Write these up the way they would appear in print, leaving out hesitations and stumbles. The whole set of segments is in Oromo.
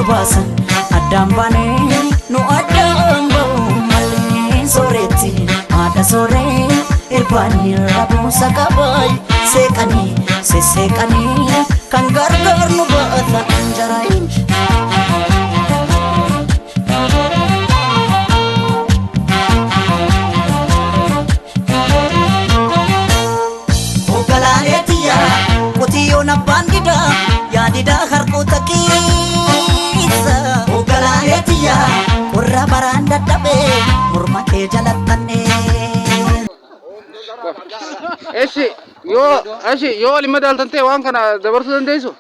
basan addaan baanee nu addaan ba'u malee sooretti haadha sooree irbaanii rabuusa qabaay seeqanii sesseeqanii kan gargaar nu baata anjaraayin. Qotiyoon abbaan didaa yaadidaa harkoota keessa ogalaaleetiyaa warra baraan dadhabee morma kee jalattannee. Eshi yoo waliin madaaltan ta'e waan kana dabarsuu dandeessu?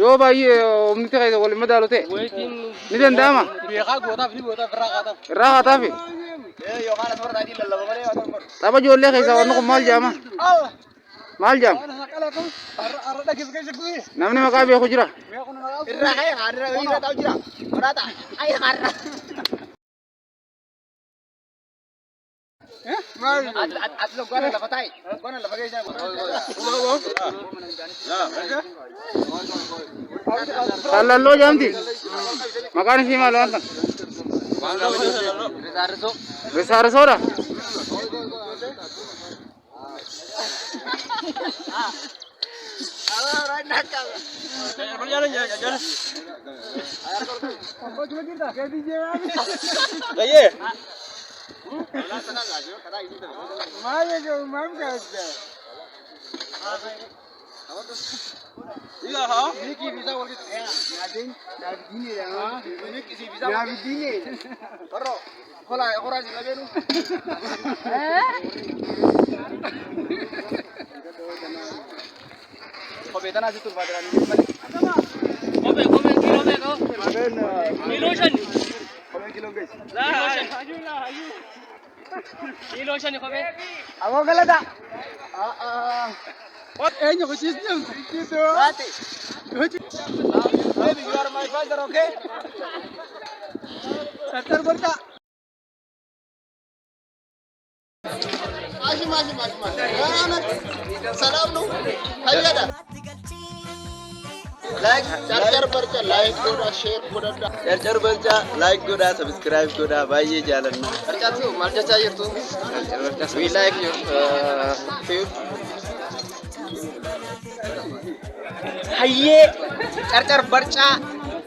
Yoo baay'ee humni ta'e waliin madaalu ta'e ni danda'ama? Irraa haataafi? Tapha ijoollee keessaa wanni kun maal jedhama? Maal jedhama? Namni maqaa beeku jira? Sallaloo jedhamti? Maqaan ishii maal waan kana? Risaarisoodha? What? Baby, you are my father, okay? Like, subscribe, buy jalanna. We like your food. Haye, Charchar Barcha,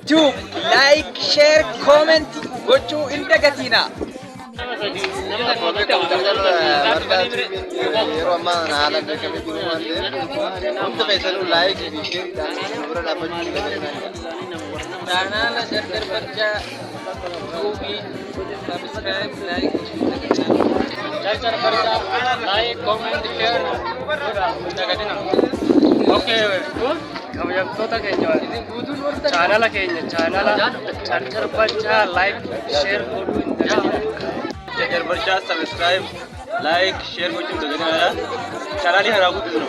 tube, like, share, comment, go to Indagatina. Okay, kamu yang tu tak kenyal. Channel Charchar Barcha, like, share, Charchar Barcha, subscribe, like, share, channel ni harap aku tu.